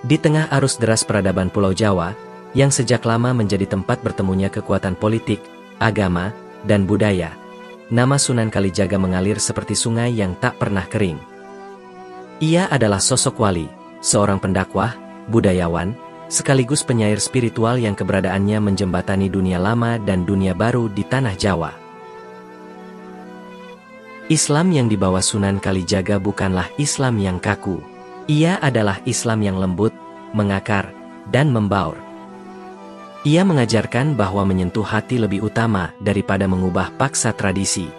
Di tengah arus deras peradaban Pulau Jawa, yang sejak lama menjadi tempat bertemunya kekuatan politik, agama, dan budaya, nama Sunan Kalijaga mengalir seperti sungai yang tak pernah kering. Ia adalah sosok wali, seorang pendakwah, budayawan, sekaligus penyair spiritual yang keberadaannya menjembatani dunia lama dan dunia baru di tanah Jawa. Islam yang dibawa Sunan Kalijaga bukanlah Islam yang kaku. Ia adalah Islam yang lembut, mengakar, dan membaur. Ia mengajarkan bahwa menyentuh hati lebih utama daripada mengubah paksa tradisi.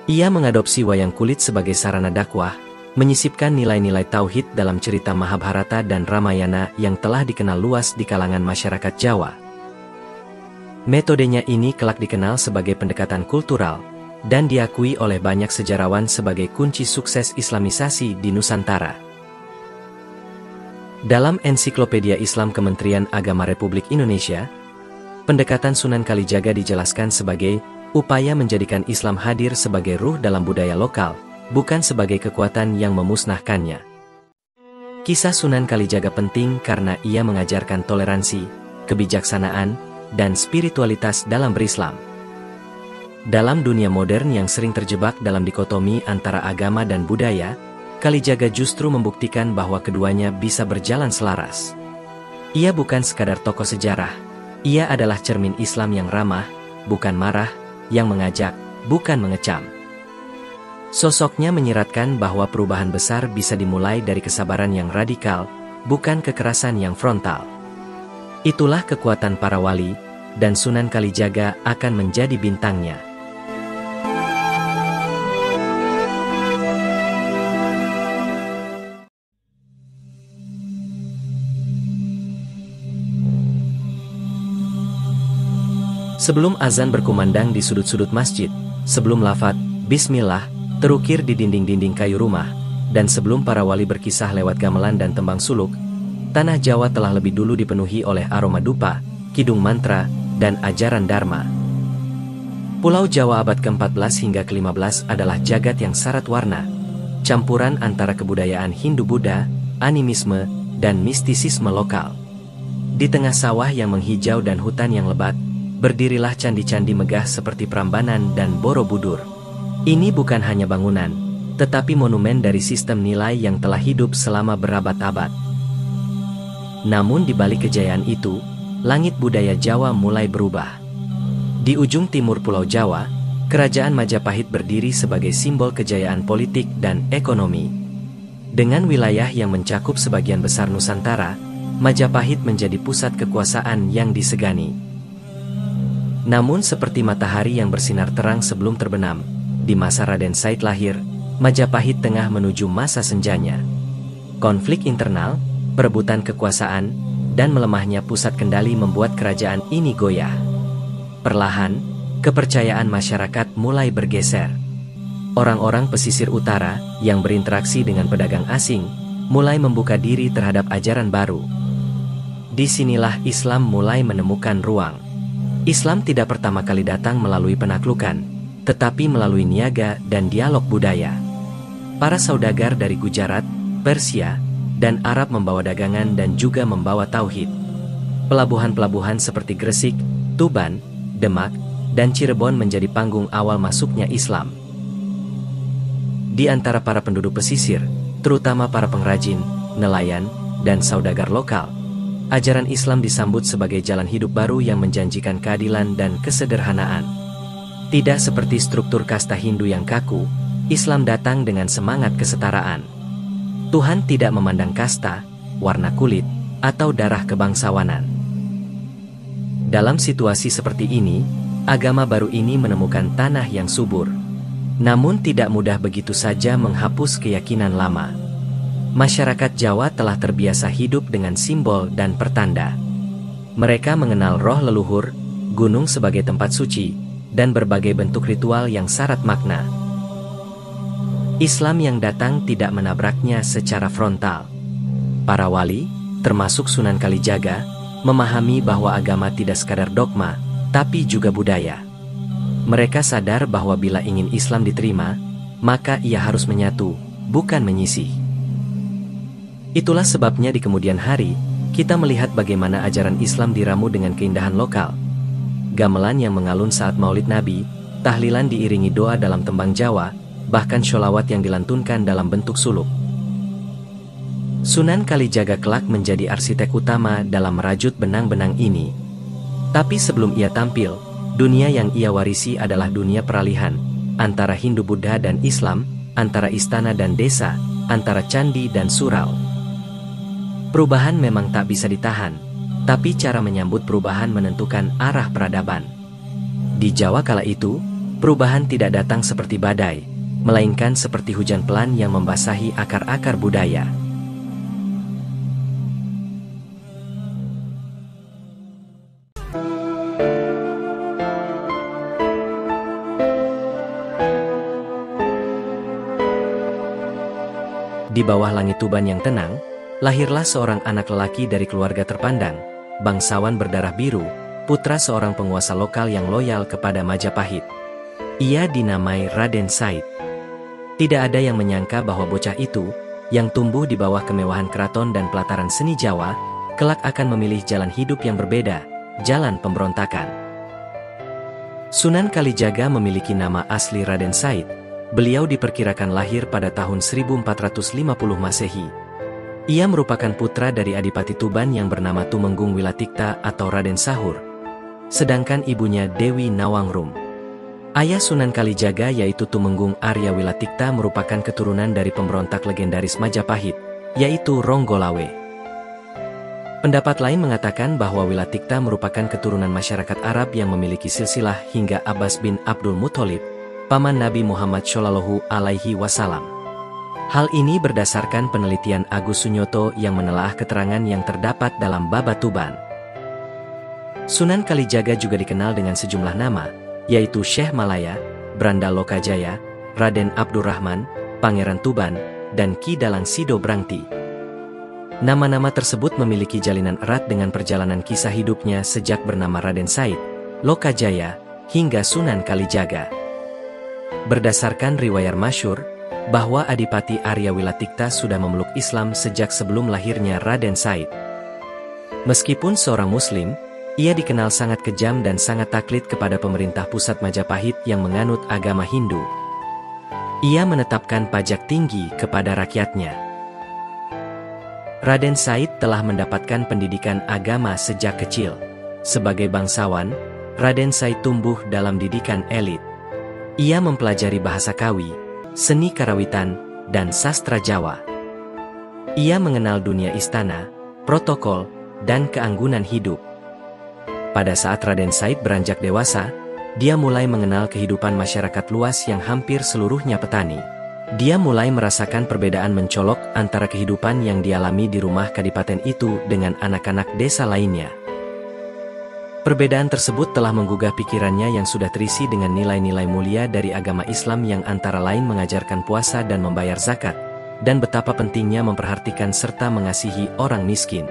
Ia mengadopsi wayang kulit sebagai sarana dakwah, menyisipkan nilai-nilai tauhid dalam cerita Mahabharata dan Ramayana yang telah dikenal luas di kalangan masyarakat Jawa. Metodenya ini kelak dikenal sebagai pendekatan kultural, dan diakui oleh banyak sejarawan sebagai kunci sukses Islamisasi di Nusantara. Dalam Ensiklopedia Islam Kementerian Agama Republik Indonesia, pendekatan Sunan Kalijaga dijelaskan sebagai upaya menjadikan Islam hadir sebagai ruh dalam budaya lokal, bukan sebagai kekuatan yang memusnahkannya. Kisah Sunan Kalijaga penting karena ia mengajarkan toleransi, kebijaksanaan, dan spiritualitas dalam berislam. Dalam dunia modern yang sering terjebak dalam dikotomi antara agama dan budaya, Kalijaga justru membuktikan bahwa keduanya bisa berjalan selaras. Ia bukan sekadar tokoh sejarah, ia adalah cermin Islam yang ramah, bukan marah, yang mengajak, bukan mengecam. Sosoknya menyiratkan bahwa perubahan besar bisa dimulai dari kesabaran yang radikal, bukan kekerasan yang frontal. Itulah kekuatan para wali, dan Sunan Kalijaga akan menjadi bintangnya. Sebelum azan berkumandang di sudut-sudut masjid, sebelum lafaz Bismillah terukir di dinding-dinding kayu rumah, dan sebelum para wali berkisah lewat gamelan dan tembang suluk, tanah Jawa telah lebih dulu dipenuhi oleh aroma dupa, kidung mantra, dan ajaran Dharma. Pulau Jawa abad ke-14 hingga ke-15 adalah jagat yang syarat warna, campuran antara kebudayaan Hindu-Buddha, animisme, dan mistisisme lokal. Di tengah sawah yang menghijau dan hutan yang lebat, berdirilah candi-candi megah seperti Prambanan dan Borobudur. Ini bukan hanya bangunan, tetapi monumen dari sistem nilai yang telah hidup selama berabad-abad. Namun di balik kejayaan itu, langit budaya Jawa mulai berubah. Di ujung timur Pulau Jawa, Kerajaan Majapahit berdiri sebagai simbol kejayaan politik dan ekonomi. Dengan wilayah yang mencakup sebagian besar Nusantara, Majapahit menjadi pusat kekuasaan yang disegani. Namun seperti matahari yang bersinar terang sebelum terbenam, di masa Raden Said lahir, Majapahit tengah menuju masa senjanya. Konflik internal, perebutan kekuasaan, dan melemahnya pusat kendali membuat kerajaan ini goyah. Perlahan, kepercayaan masyarakat mulai bergeser. Orang-orang pesisir utara yang berinteraksi dengan pedagang asing mulai membuka diri terhadap ajaran baru. Disinilah Islam mulai menemukan ruang. Islam tidak pertama kali datang melalui penaklukan, tetapi melalui niaga dan dialog budaya. Para saudagar dari Gujarat, Persia, dan Arab membawa dagangan dan juga membawa tauhid. Pelabuhan-pelabuhan seperti Gresik, Tuban, Demak, dan Cirebon menjadi panggung awal masuknya Islam. Di antara para penduduk pesisir, terutama para pengrajin, nelayan, dan saudagar lokal, ajaran Islam disambut sebagai jalan hidup baru yang menjanjikan keadilan dan kesederhanaan. Tidak seperti struktur kasta Hindu yang kaku, Islam datang dengan semangat kesetaraan. Tuhan tidak memandang kasta, warna kulit, atau darah kebangsawanan. Dalam situasi seperti ini, agama baru ini menemukan tanah yang subur. Namun tidak mudah begitu saja menghapus keyakinan lama. Masyarakat Jawa telah terbiasa hidup dengan simbol dan pertanda. Mereka mengenal roh leluhur, gunung sebagai tempat suci, dan berbagai bentuk ritual yang syarat makna. Islam yang datang tidak menabraknya secara frontal. Para wali, termasuk Sunan Kalijaga, memahami bahwa agama tidak sekadar dogma, tapi juga budaya. Mereka sadar bahwa bila ingin Islam diterima, maka ia harus menyatu, bukan menyisih. Itulah sebabnya di kemudian hari, kita melihat bagaimana ajaran Islam diramu dengan keindahan lokal. Gamelan yang mengalun saat Maulid Nabi, tahlilan diiringi doa dalam tembang Jawa, bahkan sholawat yang dilantunkan dalam bentuk suluk. Sunan Kalijaga kelak menjadi arsitek utama dalam merajut benang-benang ini. Tapi sebelum ia tampil, dunia yang ia warisi adalah dunia peralihan, antara Hindu-Buddha dan Islam, antara istana dan desa, antara candi dan surau. Perubahan memang tak bisa ditahan, tapi cara menyambut perubahan menentukan arah peradaban. Di Jawa kala itu, perubahan tidak datang seperti badai, melainkan seperti hujan pelan yang membasahi akar-akar budaya. Di bawah langit Tuban yang tenang, lahirlah seorang anak lelaki dari keluarga terpandang, bangsawan berdarah biru, putra seorang penguasa lokal yang loyal kepada Majapahit. Ia dinamai Raden Said. Tidak ada yang menyangka bahwa bocah itu, yang tumbuh di bawah kemewahan keraton dan pelataran seni Jawa, kelak akan memilih jalan hidup yang berbeda, jalan pemberontakan. Sunan Kalijaga memiliki nama asli Raden Said. Beliau diperkirakan lahir pada tahun 1450 Masehi. Ia merupakan putra dari Adipati Tuban yang bernama Tumenggung Wilatikta atau Raden Sahur, sedangkan ibunya Dewi Nawangrum. Ayah Sunan Kalijaga yaitu Tumenggung Arya Wilatikta merupakan keturunan dari pemberontak legendaris Majapahit, yaitu Ronggolawe. Pendapat lain mengatakan bahwa Wilatikta merupakan keturunan masyarakat Arab yang memiliki silsilah hingga Abbas bin Abdul Muthalib, paman Nabi Muhammad Shallallahu Alaihi Wasallam. Hal ini berdasarkan penelitian Agus Sunyoto yang menelaah keterangan yang terdapat dalam Baba Tuban. Sunan Kalijaga juga dikenal dengan sejumlah nama, yaitu Syekh Malaya, Branda Lokajaya, Raden Abdurrahman, Pangeran Tuban, dan Ki Dalang Sido Brangti. Nama-nama tersebut memiliki jalinan erat dengan perjalanan kisah hidupnya sejak bernama Raden Said, Lokajaya, hingga Sunan Kalijaga. Berdasarkan riwayat masyhur, bahwa Adipati Arya Wilatikta sudah memeluk Islam sejak sebelum lahirnya Raden Said. Meskipun seorang Muslim, ia dikenal sangat kejam dan sangat taklid kepada pemerintah pusat Majapahit yang menganut agama Hindu. Ia menetapkan pajak tinggi kepada rakyatnya. Raden Said telah mendapatkan pendidikan agama sejak kecil. Sebagai bangsawan, Raden Said tumbuh dalam didikan elit. Ia mempelajari bahasa Kawi, seni karawitan, dan sastra Jawa. Ia mengenal dunia istana, protokol, dan keanggunan hidup. Pada saat Raden Said beranjak dewasa, dia mulai mengenal kehidupan masyarakat luas yang hampir seluruhnya petani. Dia mulai merasakan perbedaan mencolok antara kehidupan yang dialami di rumah kadipaten itu dengan anak-anak desa lainnya. Perbedaan tersebut telah menggugah pikirannya yang sudah terisi dengan nilai-nilai mulia dari agama Islam yang antara lain mengajarkan puasa dan membayar zakat, dan betapa pentingnya memperhatikan serta mengasihi orang miskin.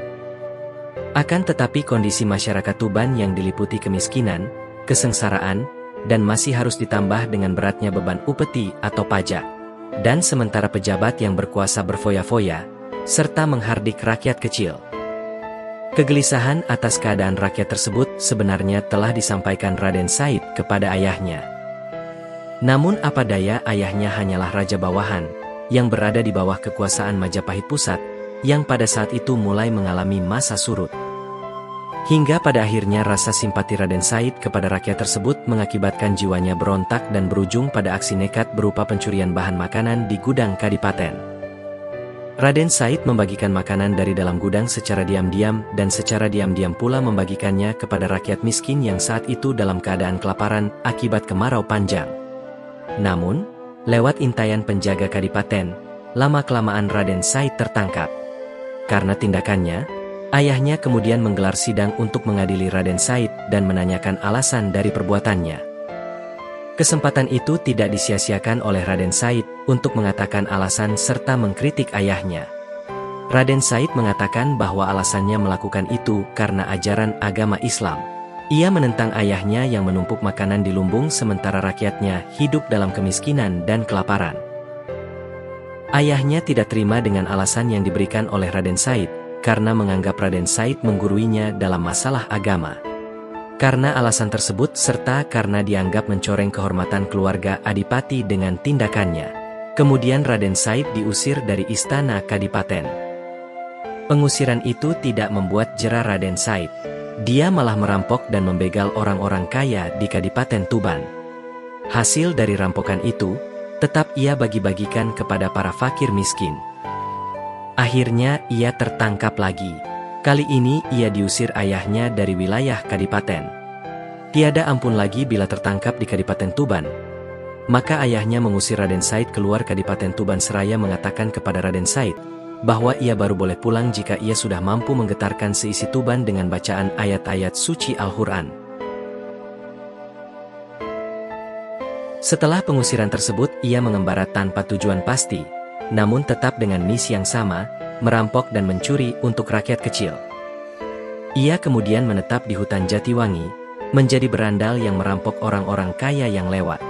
Akan tetapi kondisi masyarakat Tuban yang diliputi kemiskinan, kesengsaraan, dan masih harus ditambah dengan beratnya beban upeti atau pajak, dan sementara pejabat yang berkuasa berfoya-foya, serta menghardik rakyat kecil. Kegelisahan atas keadaan rakyat tersebut sebenarnya telah disampaikan Raden Said kepada ayahnya. Namun apa daya, ayahnya hanyalah raja bawahan, yang berada di bawah kekuasaan Majapahit Pusat, yang pada saat itu mulai mengalami masa surut. Hingga pada akhirnya rasa simpati Raden Said kepada rakyat tersebut mengakibatkan jiwanya berontak dan berujung pada aksi nekat berupa pencurian bahan makanan di gudang kadipaten. Raden Said membagikan makanan dari dalam gudang secara diam-diam dan secara diam-diam pula membagikannya kepada rakyat miskin yang saat itu dalam keadaan kelaparan akibat kemarau panjang. Namun, lewat intayan penjaga kadipaten, lama-kelamaan Raden Said tertangkap. Karena tindakannya, ayahnya kemudian menggelar sidang untuk mengadili Raden Said dan menanyakan alasan dari perbuatannya. Kesempatan itu tidak disia-siakan oleh Raden Said untuk mengatakan alasan serta mengkritik ayahnya. Raden Said mengatakan bahwa alasannya melakukan itu karena ajaran agama Islam. Ia menentang ayahnya yang menumpuk makanan di lumbung sementara rakyatnya hidup dalam kemiskinan dan kelaparan. Ayahnya tidak terima dengan alasan yang diberikan oleh Raden Said, karena menganggap Raden Said mengguruinya dalam masalah agama. Karena alasan tersebut serta karena dianggap mencoreng kehormatan keluarga Adipati dengan tindakannya, kemudian Raden Said diusir dari istana Kadipaten. Pengusiran itu tidak membuat jera Raden Said. Dia malah merampok dan membegal orang-orang kaya di Kadipaten Tuban. Hasil dari rampokan itu, tetap ia bagi-bagikan kepada para fakir miskin. Akhirnya ia tertangkap lagi. Kali ini ia diusir ayahnya dari wilayah Kadipaten. Tiada ampun lagi bila tertangkap di Kadipaten Tuban. Maka ayahnya mengusir Raden Said keluar Kadipaten Tuban seraya mengatakan kepada Raden Said bahwa ia baru boleh pulang jika ia sudah mampu menggetarkan seisi Tuban dengan bacaan ayat-ayat suci Al-Quran. Setelah pengusiran tersebut, ia mengembara tanpa tujuan pasti, namun tetap dengan misi yang sama, merampok dan mencuri untuk rakyat kecil. Ia kemudian menetap di hutan Jatiwangi, menjadi berandal yang merampok orang-orang kaya yang lewat.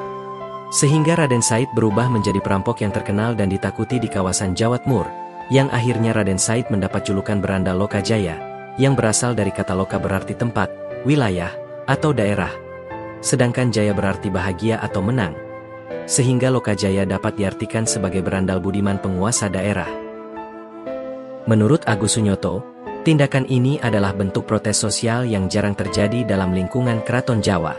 Sehingga Raden Said berubah menjadi perampok yang terkenal dan ditakuti di kawasan Jawa Timur, yang akhirnya Raden Said mendapat julukan berandal Lokajaya, yang berasal dari kata Loka berarti tempat, wilayah, atau daerah. Sedangkan Jaya berarti bahagia atau menang, sehingga Lokajaya dapat diartikan sebagai berandal budiman penguasa daerah. Menurut Agus Sunyoto, tindakan ini adalah bentuk protes sosial yang jarang terjadi dalam lingkungan Keraton Jawa.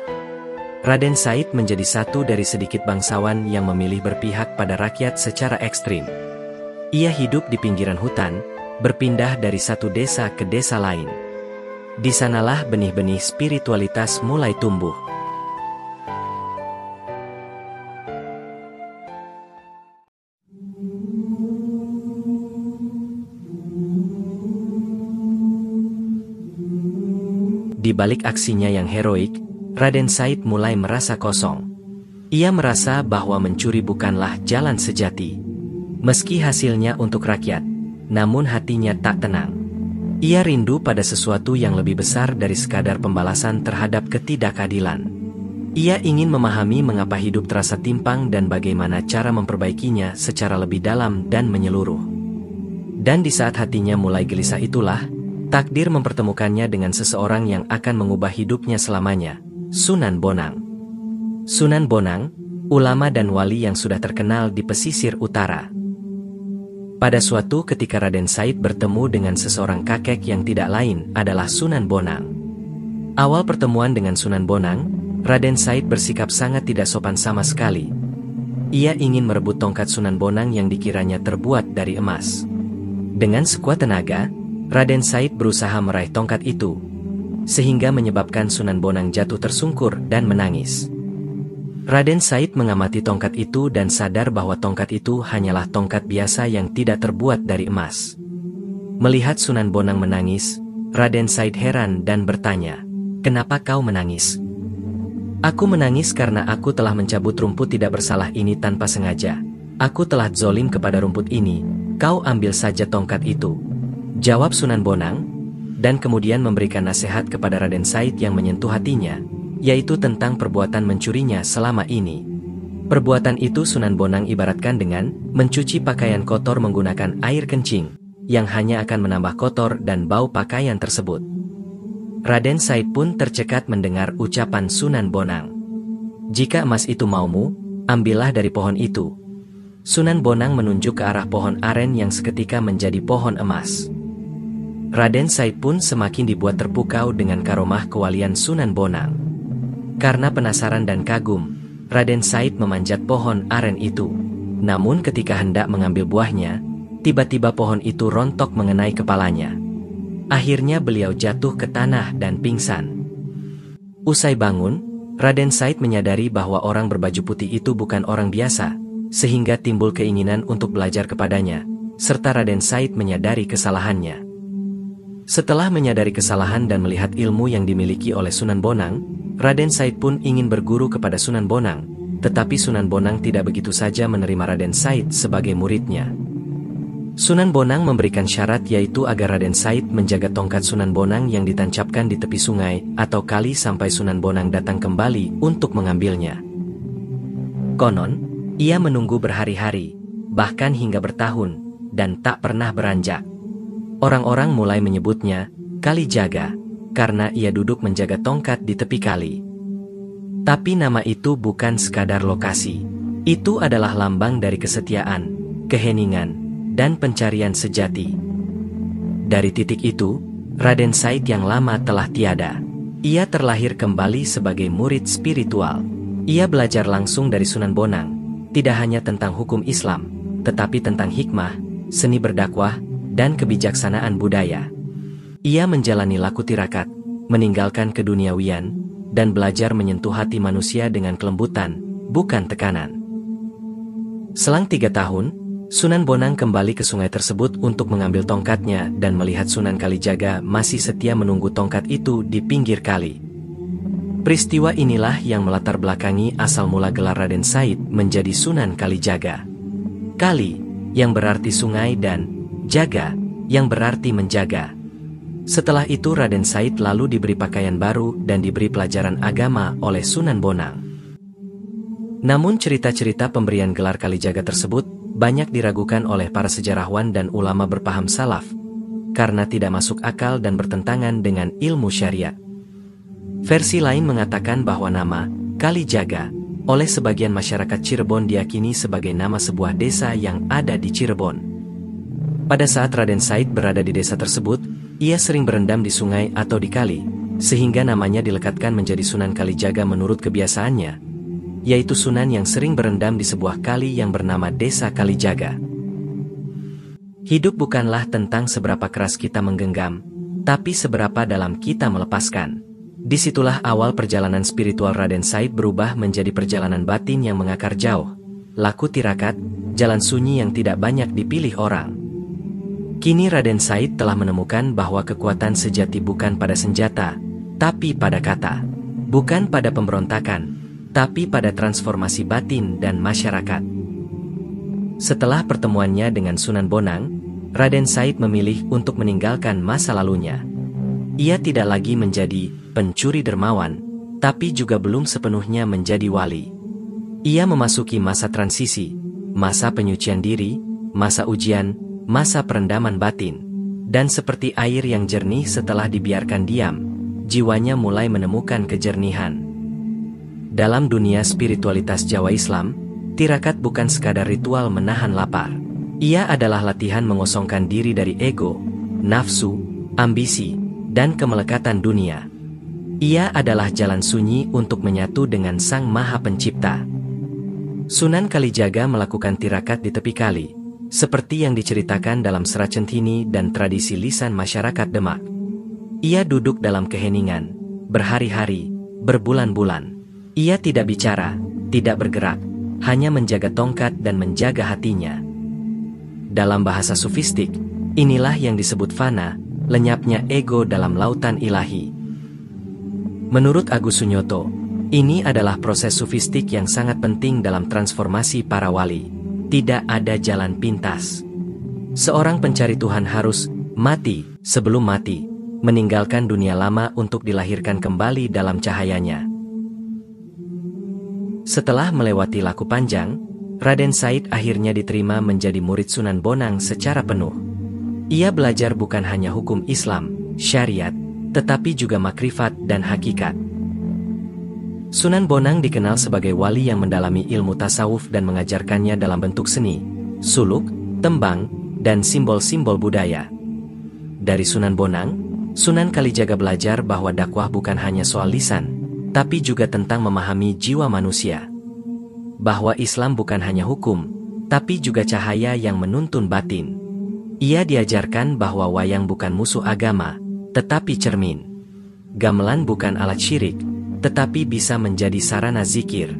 Raden Said menjadi satu dari sedikit bangsawan yang memilih berpihak pada rakyat secara ekstrim. Ia hidup di pinggiran hutan, berpindah dari satu desa ke desa lain. Di sanalah benih-benih spiritualitas mulai tumbuh. Di balik aksinya yang heroik, Raden Said mulai merasa kosong. Ia merasa bahwa mencuri bukanlah jalan sejati. Meski hasilnya untuk rakyat, namun hatinya tak tenang. Ia rindu pada sesuatu yang lebih besar dari sekadar pembalasan terhadap ketidakadilan. Ia ingin memahami mengapa hidup terasa timpang dan bagaimana cara memperbaikinya secara lebih dalam dan menyeluruh. Dan di saat hatinya mulai gelisah itulah, takdir mempertemukannya dengan seseorang yang akan mengubah hidupnya selamanya, Sunan Bonang. Sunan Bonang, ulama dan wali yang sudah terkenal di pesisir utara. Pada suatu ketika Raden Said bertemu dengan seseorang kakek yang tidak lain adalah Sunan Bonang. Awal pertemuan dengan Sunan Bonang, Raden Said bersikap sangat tidak sopan sama sekali. Ia ingin merebut tongkat Sunan Bonang yang dikiranya terbuat dari emas. Dengan sekuat tenaga, Raden Said berusaha meraih tongkat itu, sehingga menyebabkan Sunan Bonang jatuh tersungkur dan menangis. Raden Said mengamati tongkat itu dan sadar bahwa tongkat itu hanyalah tongkat biasa yang tidak terbuat dari emas. Melihat Sunan Bonang menangis, Raden Said heran dan bertanya, "Kenapa kau menangis?" "Aku menangis karena aku telah mencabut rumput tidak bersalah ini tanpa sengaja. Aku telah zolim kepada rumput ini, kau ambil saja tongkat itu," jawab Sunan Bonang, dan kemudian memberikan nasihat kepada Raden Said yang menyentuh hatinya, yaitu tentang perbuatan mencurinya selama ini. Perbuatan itu Sunan Bonang ibaratkan dengan mencuci pakaian kotor menggunakan air kencing, yang hanya akan menambah kotor dan bau pakaian tersebut. Raden Said pun tercekat mendengar ucapan Sunan Bonang. "Jika emas itu maumu, ambillah dari pohon itu." Sunan Bonang menunjuk ke arah pohon aren yang seketika menjadi pohon emas. Raden Said pun semakin dibuat terpukau dengan karomah kewalian Sunan Bonang. Karena penasaran dan kagum, Raden Said memanjat pohon aren itu. Namun ketika hendak mengambil buahnya, tiba-tiba pohon itu rontok mengenai kepalanya. Akhirnya beliau jatuh ke tanah dan pingsan. Usai bangun, Raden Said menyadari bahwa orang berbaju putih itu bukan orang biasa, sehingga timbul keinginan untuk belajar kepadanya, serta Raden Said menyadari kesalahannya. Setelah menyadari kesalahan dan melihat ilmu yang dimiliki oleh Sunan Bonang, Raden Said pun ingin berguru kepada Sunan Bonang, tetapi Sunan Bonang tidak begitu saja menerima Raden Said sebagai muridnya. Sunan Bonang memberikan syarat yaitu agar Raden Said menjaga tongkat Sunan Bonang yang ditancapkan di tepi sungai atau kali sampai Sunan Bonang datang kembali untuk mengambilnya. Konon, ia menunggu berhari-hari, bahkan hingga bertahun, dan tak pernah beranjak. Orang-orang mulai menyebutnya Kalijaga, karena ia duduk menjaga tongkat di tepi kali. Tapi nama itu bukan sekadar lokasi. Itu adalah lambang dari kesetiaan, keheningan, dan pencarian sejati. Dari titik itu, Raden Said yang lama telah tiada. Ia terlahir kembali sebagai murid spiritual. Ia belajar langsung dari Sunan Bonang, tidak hanya tentang hukum Islam, tetapi tentang hikmah, seni berdakwah, dan kebijaksanaan budaya. Ia menjalani laku tirakat, meninggalkan keduniawian, dan belajar menyentuh hati manusia dengan kelembutan, bukan tekanan. Selang 3 tahun, Sunan Bonang kembali ke sungai tersebut untuk mengambil tongkatnya dan melihat Sunan Kalijaga masih setia menunggu tongkat itu di pinggir kali. Peristiwa inilah yang melatar belakangi asal mula gelar Raden Said menjadi Sunan Kalijaga. Kali, yang berarti sungai, dan jaga, yang berarti menjaga. Setelah itu Raden Said lalu diberi pakaian baru dan diberi pelajaran agama oleh Sunan Bonang. Namun cerita-cerita pemberian gelar Kalijaga tersebut banyak diragukan oleh para sejarawan dan ulama berpaham salaf, karena tidak masuk akal dan bertentangan dengan ilmu syariat. Versi lain mengatakan bahwa nama Kalijaga oleh sebagian masyarakat Cirebon diyakini sebagai nama sebuah desa yang ada di Cirebon. Pada saat Raden Said berada di desa tersebut, ia sering berendam di sungai atau di kali, sehingga namanya dilekatkan menjadi Sunan Kalijaga menurut kebiasaannya, yaitu Sunan yang sering berendam di sebuah kali yang bernama Desa Kalijaga. Hidup bukanlah tentang seberapa keras kita menggenggam, tapi seberapa dalam kita melepaskan. Disitulah awal perjalanan spiritual Raden Said berubah menjadi perjalanan batin yang mengakar jauh, laku tirakat, jalan sunyi yang tidak banyak dipilih orang. Kini Raden Said telah menemukan bahwa kekuatan sejati bukan pada senjata, tapi pada kata. Bukan pada pemberontakan, tapi pada transformasi batin dan masyarakat. Setelah pertemuannya dengan Sunan Bonang, Raden Said memilih untuk meninggalkan masa lalunya. Ia tidak lagi menjadi pencuri dermawan, tapi juga belum sepenuhnya menjadi wali. Ia memasuki masa transisi, masa penyucian diri, masa ujian, masa perendaman batin. Dan seperti air yang jernih setelah dibiarkan diam, jiwanya mulai menemukan kejernihan. Dalam dunia spiritualitas Jawa Islam, tirakat bukan sekadar ritual menahan lapar. Ia adalah latihan mengosongkan diri dari ego, nafsu, ambisi, dan kemelekatan dunia. Ia adalah jalan sunyi untuk menyatu dengan Sang Maha Pencipta. Sunan Kalijaga melakukan tirakat di tepi kali, seperti yang diceritakan dalam Serat Centhini dan tradisi lisan masyarakat Demak. Ia duduk dalam keheningan, berhari-hari, berbulan-bulan. Ia tidak bicara, tidak bergerak, hanya menjaga tongkat dan menjaga hatinya. Dalam bahasa sufistik, inilah yang disebut fana, lenyapnya ego dalam lautan ilahi. Menurut Agus Sunyoto, ini adalah proses sufistik yang sangat penting dalam transformasi para wali. Tidak ada jalan pintas. Seorang pencari Tuhan harus mati sebelum mati, meninggalkan dunia lama untuk dilahirkan kembali dalam cahayanya. Setelah melewati laku panjang, Raden Said akhirnya diterima menjadi murid Sunan Bonang secara penuh. Ia belajar bukan hanya hukum Islam, syariat, tetapi juga makrifat dan hakikat. Sunan Bonang dikenal sebagai wali yang mendalami ilmu tasawuf dan mengajarkannya dalam bentuk seni, suluk, tembang, dan simbol-simbol budaya. Dari Sunan Bonang, Sunan Kalijaga belajar bahwa dakwah bukan hanya soal lisan, tapi juga tentang memahami jiwa manusia. Bahwa Islam bukan hanya hukum, tapi juga cahaya yang menuntun batin. Ia diajarkan bahwa wayang bukan musuh agama, tetapi cermin. Gamelan bukan alat syirik, tetapi bisa menjadi sarana zikir.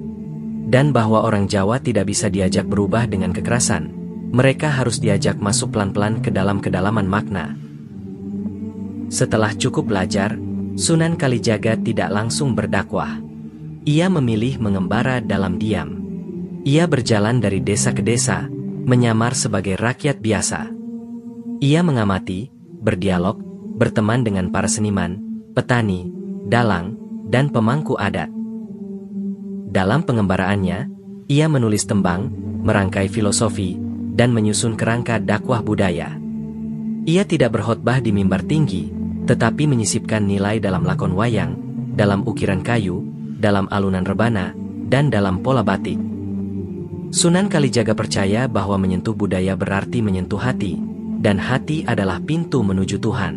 Dan bahwa orang Jawa tidak bisa diajak berubah dengan kekerasan. Mereka harus diajak masuk pelan-pelan ke dalam kedalaman makna. Setelah cukup belajar, Sunan Kalijaga tidak langsung berdakwah. Ia memilih mengembara dalam diam. Ia berjalan dari desa ke desa, menyamar sebagai rakyat biasa. Ia mengamati, berdialog, berteman dengan para seniman, petani, dalang, dan pemangku adat. Dalam pengembaraannya, ia menulis tembang, merangkai filosofi, dan menyusun kerangka dakwah budaya. Ia tidak berkhotbah di mimbar tinggi, tetapi menyisipkan nilai dalam lakon wayang, dalam ukiran kayu, dalam alunan rebana, dan dalam pola batik. Sunan Kalijaga percaya bahwa menyentuh budaya berarti menyentuh hati, dan hati adalah pintu menuju Tuhan.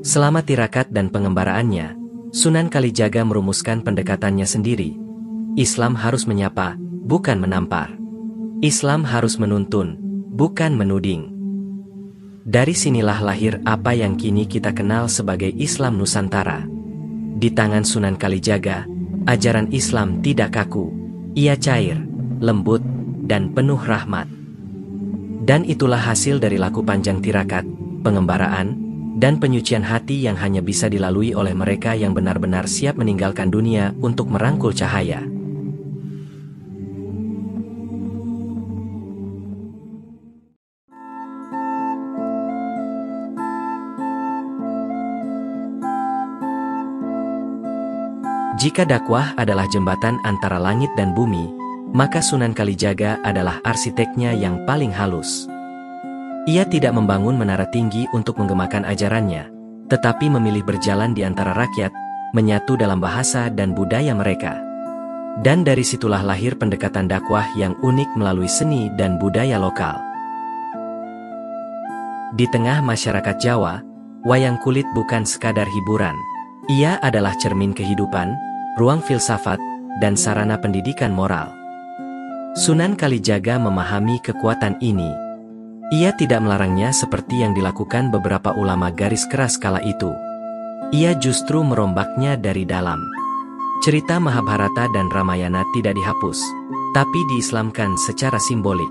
Selama tirakat dan pengembaraannya, Sunan Kalijaga merumuskan pendekatannya sendiri. Islam harus menyapa, bukan menampar. Islam harus menuntun, bukan menuding. Dari sinilah lahir apa yang kini kita kenal sebagai Islam Nusantara. Di tangan Sunan Kalijaga, ajaran Islam tidak kaku, ia cair, lembut, dan penuh rahmat. Dan itulah hasil dari laku panjang tirakat, pengembaraan, dan penyucian hati yang hanya bisa dilalui oleh mereka yang benar-benar siap meninggalkan dunia untuk merangkul cahaya. Jika dakwah adalah jembatan antara langit dan bumi, maka Sunan Kalijaga adalah arsiteknya yang paling halus. Ia tidak membangun menara tinggi untuk menggemakan ajarannya, tetapi memilih berjalan di antara rakyat, menyatu dalam bahasa dan budaya mereka. Dan dari situlah lahir pendekatan dakwah yang unik melalui seni dan budaya lokal. Di tengah masyarakat Jawa, wayang kulit bukan sekadar hiburan. Ia adalah cermin kehidupan, ruang filsafat, dan sarana pendidikan moral. Sunan Kalijaga memahami kekuatan ini. Ia tidak melarangnya seperti yang dilakukan beberapa ulama garis keras kala itu. Ia justru merombaknya dari dalam. Cerita Mahabharata dan Ramayana tidak dihapus, tapi diislamkan secara simbolik.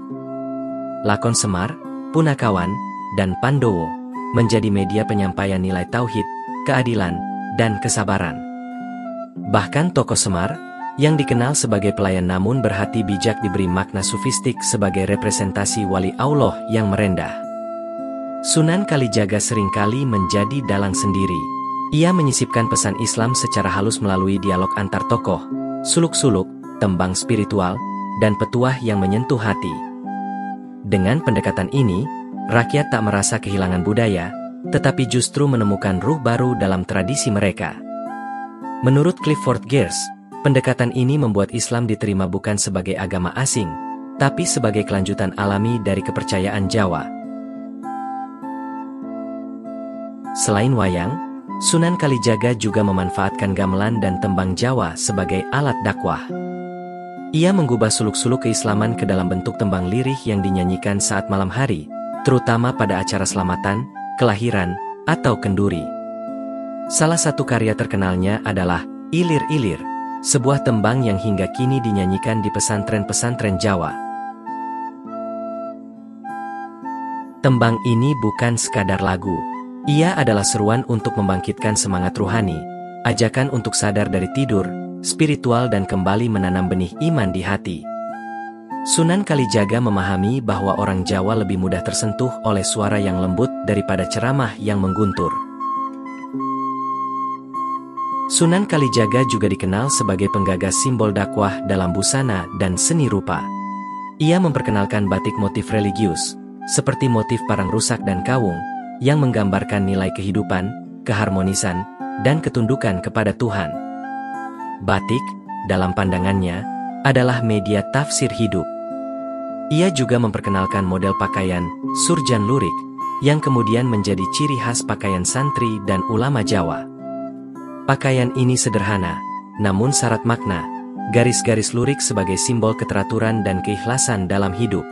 Lakon Semar, Punakawan, dan Pandowo menjadi media penyampaian nilai tauhid, keadilan, dan kesabaran. Bahkan tokoh Semar, yang dikenal sebagai pelayan namun berhati bijak diberi makna sufistik sebagai representasi wali Allah yang merendah. Sunan Kalijaga seringkali menjadi dalang sendiri. Ia menyisipkan pesan Islam secara halus melalui dialog antar tokoh, suluk-suluk, tembang spiritual, dan petuah yang menyentuh hati. Dengan pendekatan ini, rakyat tak merasa kehilangan budaya, tetapi justru menemukan ruh baru dalam tradisi mereka. Menurut Clifford Geertz, pendekatan ini membuat Islam diterima bukan sebagai agama asing, tapi sebagai kelanjutan alami dari kepercayaan Jawa. Selain wayang, Sunan Kalijaga juga memanfaatkan gamelan dan tembang Jawa sebagai alat dakwah. Ia menggubah suluk-suluk keislaman ke dalam bentuk tembang lirih yang dinyanyikan saat malam hari, terutama pada acara selamatan, kelahiran, atau kenduri. Salah satu karya terkenalnya adalah Ilir-Ilir, sebuah tembang yang hingga kini dinyanyikan di pesantren-pesantren Jawa. Tembang ini bukan sekadar lagu. Ia adalah seruan untuk membangkitkan semangat ruhani, ajakan untuk sadar dari tidur, spiritual dan kembali menanam benih iman di hati. Sunan Kalijaga memahami bahwa orang Jawa lebih mudah tersentuh oleh suara yang lembut daripada ceramah yang mengguntur. Sunan Kalijaga juga dikenal sebagai penggagas simbol dakwah dalam busana dan seni rupa. Ia memperkenalkan batik motif religius, seperti motif parang rusak dan kawung, yang menggambarkan nilai kehidupan, keharmonisan, dan ketundukan kepada Tuhan. Batik, dalam pandangannya, adalah media tafsir hidup. Ia juga memperkenalkan model pakaian, surjan lurik, yang kemudian menjadi ciri khas pakaian santri dan ulama Jawa. Pakaian ini sederhana, namun syarat makna, garis-garis lurik sebagai simbol keteraturan dan keikhlasan dalam hidup.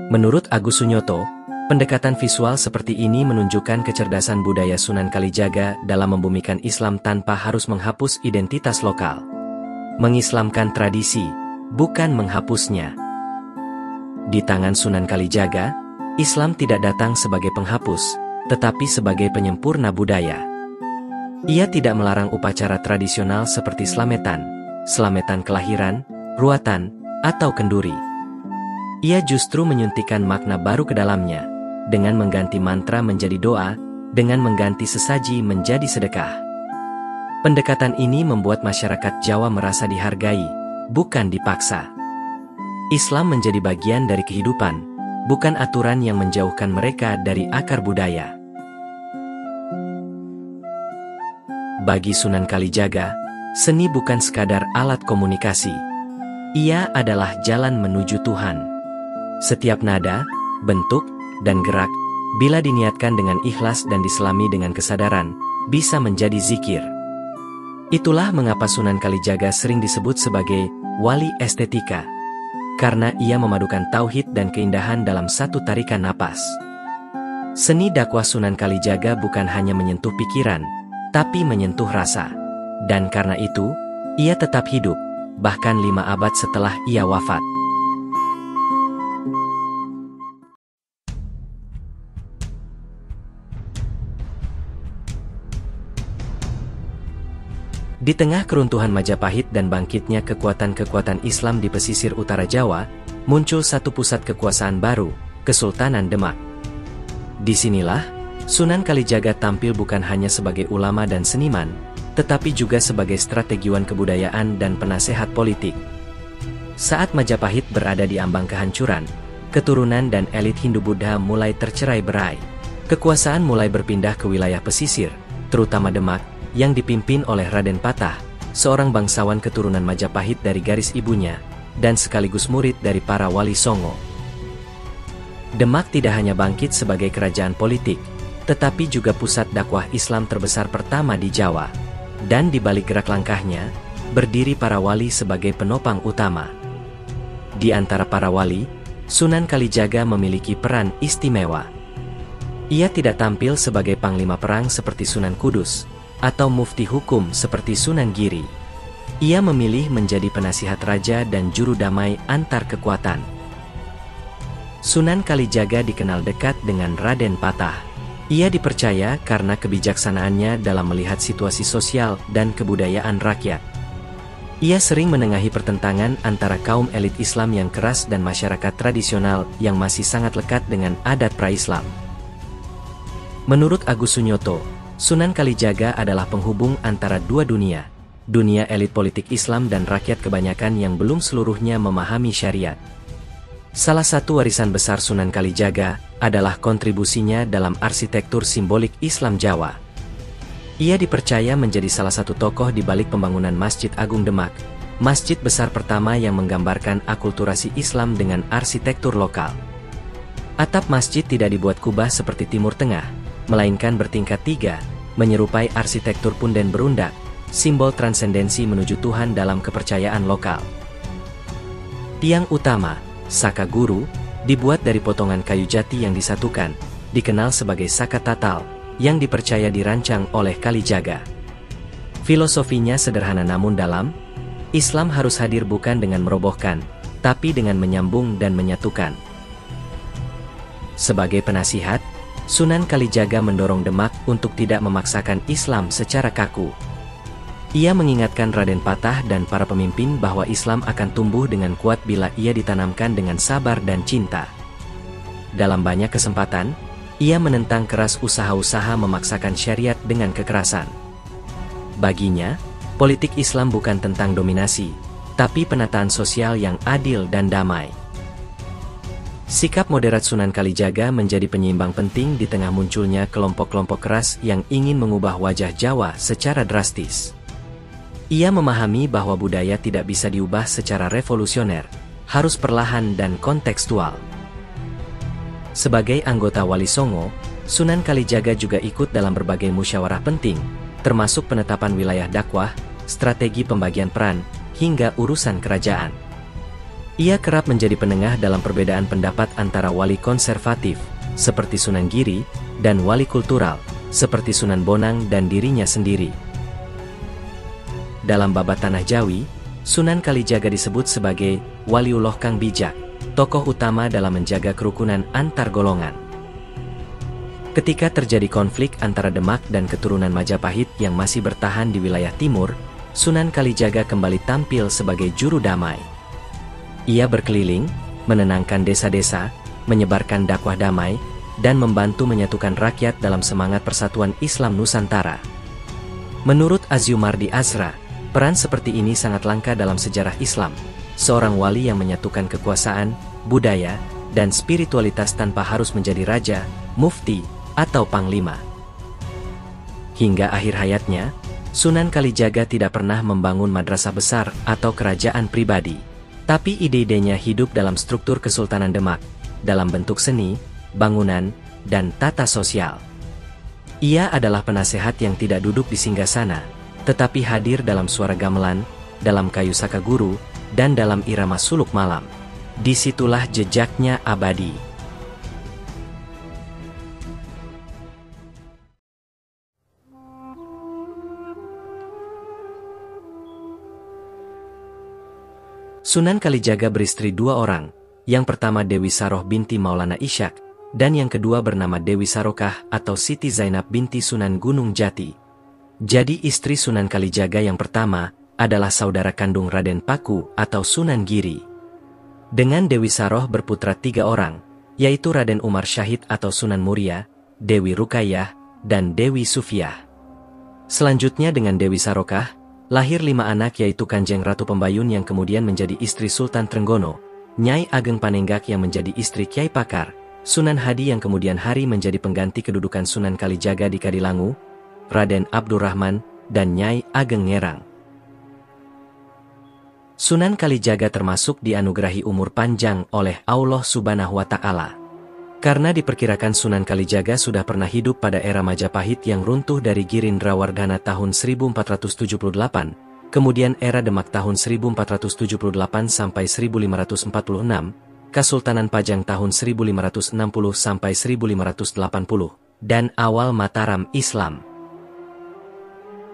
Menurut Agus Sunyoto, pendekatan visual seperti ini menunjukkan kecerdasan budaya Sunan Kalijaga dalam membumikan Islam tanpa harus menghapus identitas lokal. Mengislamkan tradisi, bukan menghapusnya. Di tangan Sunan Kalijaga, Islam tidak datang sebagai penghapus, tetapi sebagai penyempurna budaya. Ia tidak melarang upacara tradisional seperti slametan, slametan kelahiran, ruatan, atau kenduri. Ia justru menyuntikkan makna baru ke dalamnya, dengan mengganti mantra menjadi doa, dengan mengganti sesaji menjadi sedekah. Pendekatan ini membuat masyarakat Jawa merasa dihargai, bukan dipaksa. Islam menjadi bagian dari kehidupan, bukan aturan yang menjauhkan mereka dari akar budaya. Bagi Sunan Kalijaga, seni bukan sekadar alat komunikasi. Ia adalah jalan menuju Tuhan. Setiap nada, bentuk, dan gerak, bila diniatkan dengan ikhlas dan diselami dengan kesadaran, bisa menjadi zikir. Itulah mengapa Sunan Kalijaga sering disebut sebagai wali estetika, karena ia memadukan tauhid dan keindahan dalam satu tarikan napas. Seni dakwah Sunan Kalijaga bukan hanya menyentuh pikiran, tapi menyentuh rasa. Dan karena itu, ia tetap hidup, bahkan 5 abad setelah ia wafat. Di tengah keruntuhan Majapahit dan bangkitnya kekuatan-kekuatan Islam di pesisir utara Jawa, muncul satu pusat kekuasaan baru, Kesultanan Demak. Disinilah, Sunan Kalijaga tampil bukan hanya sebagai ulama dan seniman, tetapi juga sebagai strategiwan kebudayaan dan penasehat politik. Saat Majapahit berada di ambang kehancuran, keturunan dan elit Hindu-Buddha mulai tercerai-berai. Kekuasaan mulai berpindah ke wilayah pesisir, terutama Demak, yang dipimpin oleh Raden Patah, seorang bangsawan keturunan Majapahit dari garis ibunya, dan sekaligus murid dari para wali Songo. Demak tidak hanya bangkit sebagai kerajaan politik, tetapi juga pusat dakwah Islam terbesar pertama di Jawa. Dan di balik gerak langkahnya, berdiri para wali sebagai penopang utama. Di antara para wali, Sunan Kalijaga memiliki peran istimewa. Ia tidak tampil sebagai panglima perang seperti Sunan Kudus, atau mufti hukum seperti Sunan Giri. Ia memilih menjadi penasihat raja dan juru damai antar kekuatan. Sunan Kalijaga dikenal dekat dengan Raden Patah. Ia dipercaya karena kebijaksanaannya dalam melihat situasi sosial dan kebudayaan rakyat. Ia sering menengahi pertentangan antara kaum elit Islam yang keras dan masyarakat tradisional yang masih sangat lekat dengan adat pra-Islam. Menurut Agus Sunyoto, Sunan Kalijaga adalah penghubung antara dua dunia, dunia elit politik Islam dan rakyat kebanyakan yang belum seluruhnya memahami syariat. Salah satu warisan besar Sunan Kalijaga adalah kontribusinya dalam arsitektur simbolik Islam Jawa. Ia dipercaya menjadi salah satu tokoh di balik pembangunan Masjid Agung Demak, masjid besar pertama yang menggambarkan akulturasi Islam dengan arsitektur lokal. Atap masjid tidak dibuat kubah seperti Timur Tengah, melainkan bertingkat 3, menyerupai arsitektur punden berundak, simbol transendensi menuju Tuhan dalam kepercayaan lokal. Tiang utama, saka guru, dibuat dari potongan kayu jati yang disatukan, dikenal sebagai saka tatal, yang dipercaya dirancang oleh Kalijaga. Filosofinya sederhana namun dalam, Islam harus hadir bukan dengan merobohkan, tapi dengan menyambung dan menyatukan. Sebagai penasihat, Sunan Kalijaga mendorong Demak untuk tidak memaksakan Islam secara kaku. Ia mengingatkan Raden Patah dan para pemimpin bahwa Islam akan tumbuh dengan kuat bila ia ditanamkan dengan sabar dan cinta. Dalam banyak kesempatan, ia menentang keras usaha-usaha memaksakan syariat dengan kekerasan. Baginya, politik Islam bukan tentang dominasi, tapi penataan sosial yang adil dan damai. Sikap moderat Sunan Kalijaga menjadi penyeimbang penting di tengah munculnya kelompok-kelompok keras yang ingin mengubah wajah Jawa secara drastis. Ia memahami bahwa budaya tidak bisa diubah secara revolusioner, harus perlahan dan kontekstual. Sebagai anggota Wali Songo, Sunan Kalijaga juga ikut dalam berbagai musyawarah penting, termasuk penetapan wilayah dakwah, strategi pembagian peran, hingga urusan kerajaan. Ia kerap menjadi penengah dalam perbedaan pendapat antara wali konservatif, seperti Sunan Giri, dan wali kultural, seperti Sunan Bonang dan dirinya sendiri. Dalam babat Tanah Jawi, Sunan Kalijaga disebut sebagai Waliullah Kang Bijak, tokoh utama dalam menjaga kerukunan antar golongan. Ketika terjadi konflik antara Demak dan keturunan Majapahit yang masih bertahan di wilayah timur, Sunan Kalijaga kembali tampil sebagai juru damai. Ia berkeliling, menenangkan desa-desa, menyebarkan dakwah damai, dan membantu menyatukan rakyat dalam semangat persatuan Islam Nusantara. Menurut Azyumardi Azra, peran seperti ini sangat langka dalam sejarah Islam. seorang wali yang menyatukan kekuasaan, budaya, dan spiritualitas tanpa harus menjadi raja, mufti, atau panglima. Hingga akhir hayatnya, Sunan Kalijaga tidak pernah membangun madrasah besar atau kerajaan pribadi. Tapi ide-idenya hidup dalam struktur Kesultanan Demak, dalam bentuk seni, bangunan, dan tata sosial. Ia adalah penasehat yang tidak duduk di singgasana, tetapi hadir dalam suara gamelan, dalam kayu saka guru, dan dalam irama suluk malam. Disitulah jejaknya abadi. Sunan Kalijaga beristri 2 orang, yang pertama Dewi Saroh binti Maulana Ishak, dan yang kedua bernama Dewi Sarokah atau Siti Zainab binti Sunan Gunung Jati. Jadi istri Sunan Kalijaga yang pertama adalah saudara kandung Raden Paku atau Sunan Giri. Dengan Dewi Saroh berputra 3 orang, yaitu Raden Umar Syahid atau Sunan Muria, Dewi Rukayyah, dan Dewi Sufiyah. Selanjutnya dengan Dewi Sarokah, lahir 5 anak yaitu Kanjeng Ratu Pembayun yang kemudian menjadi istri Sultan Trenggono, Nyai Ageng Panenggak yang menjadi istri Kiai Pakar, Sunan Hadi yang kemudian hari menjadi pengganti kedudukan Sunan Kalijaga di Kadilangu, Raden Abdurrahman, dan Nyai Ageng Ngerang. Sunan Kalijaga termasuk dianugerahi umur panjang oleh Allah Subhanahu wa Ta'ala. Karena diperkirakan Sunan Kalijaga sudah pernah hidup pada era Majapahit yang runtuh dari Girindrawardhana tahun 1478, kemudian era Demak tahun 1478 sampai 1546, Kesultanan Pajang tahun 1560 sampai 1580, dan awal Mataram Islam.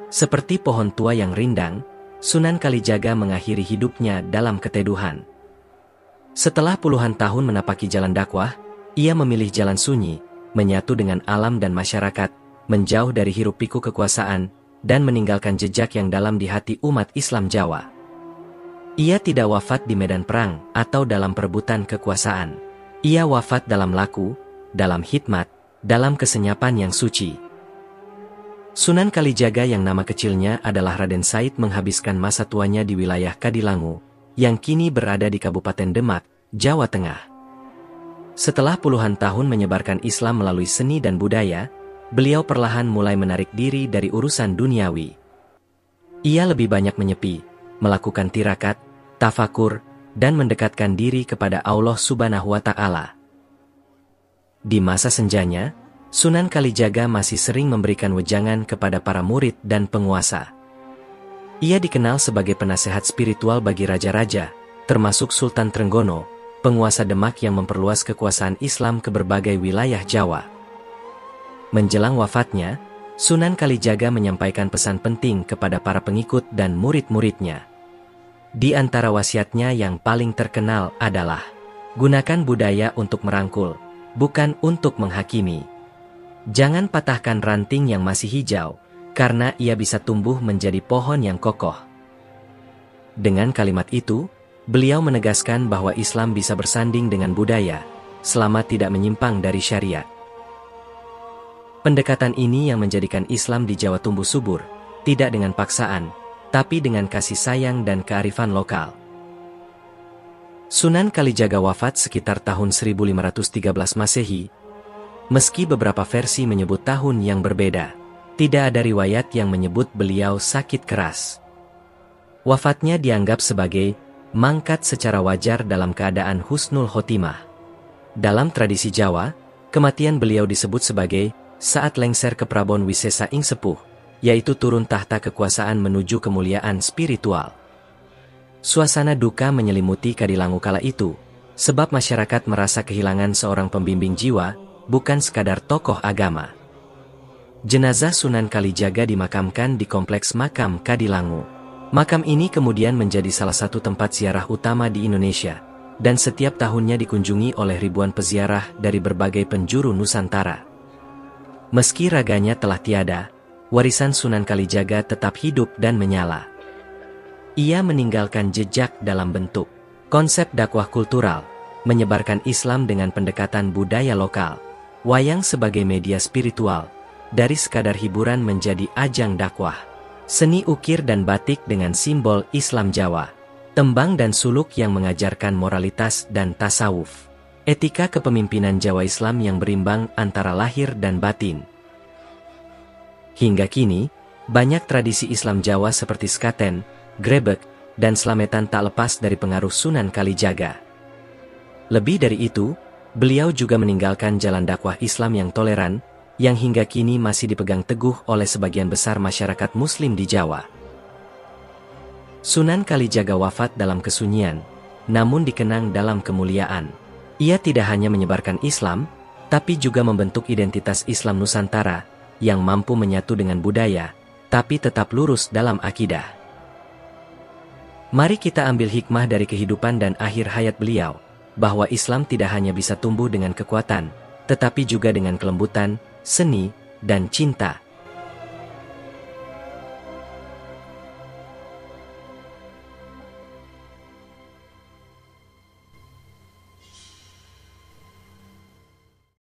Seperti pohon tua yang rindang, Sunan Kalijaga mengakhiri hidupnya dalam keteduhan. Setelah puluhan tahun menapaki jalan dakwah, ia memilih jalan sunyi, menyatu dengan alam dan masyarakat, menjauh dari hiruk-pikuk kekuasaan, dan meninggalkan jejak yang dalam di hati umat Islam Jawa. Ia tidak wafat di medan perang atau dalam perebutan kekuasaan. Ia wafat dalam laku, dalam hikmat, dalam kesenyapan yang suci. Sunan Kalijaga yang nama kecilnya adalah Raden Said menghabiskan masa tuanya di wilayah Kadilangu, yang kini berada di Kabupaten Demak, Jawa Tengah. Setelah puluhan tahun menyebarkan Islam melalui seni dan budaya, beliau perlahan mulai menarik diri dari urusan duniawi. Ia lebih banyak menyepi, melakukan tirakat, tafakur, dan mendekatkan diri kepada Allah Subhanahu wa Ta'ala. Di masa senjanya, Sunan Kalijaga masih sering memberikan wejangan kepada para murid dan penguasa. Ia dikenal sebagai penasehat spiritual bagi raja-raja, termasuk Sultan Trenggono, penguasa Demak yang memperluas kekuasaan Islam ke berbagai wilayah Jawa. Menjelang wafatnya, Sunan Kalijaga menyampaikan pesan penting kepada para pengikut dan murid-muridnya. Di antara wasiatnya yang paling terkenal adalah, gunakan budaya untuk merangkul, bukan untuk menghakimi. Jangan patahkan ranting yang masih hijau, karena ia bisa tumbuh menjadi pohon yang kokoh. Dengan kalimat itu, beliau menegaskan bahwa Islam bisa bersanding dengan budaya, selama tidak menyimpang dari syariat. Pendekatan ini yang menjadikan Islam di Jawa tumbuh subur, tidak dengan paksaan, tapi dengan kasih sayang dan kearifan lokal. Sunan Kalijaga wafat sekitar tahun 1513 Masehi. Meski beberapa versi menyebut tahun yang berbeda, tidak ada riwayat yang menyebut beliau sakit keras. Wafatnya dianggap sebagai mangkat secara wajar dalam keadaan husnul khotimah. Dalam tradisi Jawa, kematian beliau disebut sebagai saat lengser ke Prabon Wisesa ing sepuh, yaitu turun tahta kekuasaan menuju kemuliaan spiritual. Suasana duka menyelimuti Kadilangu kala itu, sebab masyarakat merasa kehilangan seorang pembimbing jiwa, bukan sekadar tokoh agama. Jenazah Sunan Kalijaga dimakamkan di Kompleks Makam Kadilangu. Makam ini kemudian menjadi salah satu tempat ziarah utama di Indonesia, dan setiap tahunnya dikunjungi oleh ribuan peziarah dari berbagai penjuru Nusantara. Meski raganya telah tiada, warisan Sunan Kalijaga tetap hidup dan menyala. Ia meninggalkan jejak dalam bentuk konsep dakwah kultural, menyebarkan Islam dengan pendekatan budaya lokal, wayang sebagai media spiritual, dari sekadar hiburan menjadi ajang dakwah. Seni ukir dan batik dengan simbol Islam Jawa, Tembang dan suluk yang mengajarkan moralitas dan tasawuf. Etika kepemimpinan Jawa Islam yang berimbang antara lahir dan batin. Hingga kini, banyak tradisi Islam Jawa seperti sekaten, grebek, dan slametan tak lepas dari pengaruh Sunan Kalijaga. Lebih dari itu, beliau juga meninggalkan jalan dakwah Islam yang toleran, yang hingga kini masih dipegang teguh oleh sebagian besar masyarakat Muslim di Jawa. Sunan Kalijaga wafat dalam kesunyian, namun dikenang dalam kemuliaan. Ia tidak hanya menyebarkan Islam, tapi juga membentuk identitas Islam Nusantara, yang mampu menyatu dengan budaya, tapi tetap lurus dalam akidah. Mari kita ambil hikmah dari kehidupan dan akhir hayat beliau, bahwa Islam tidak hanya bisa tumbuh dengan kekuatan, tetapi juga dengan kelembutan, seni, dan cinta.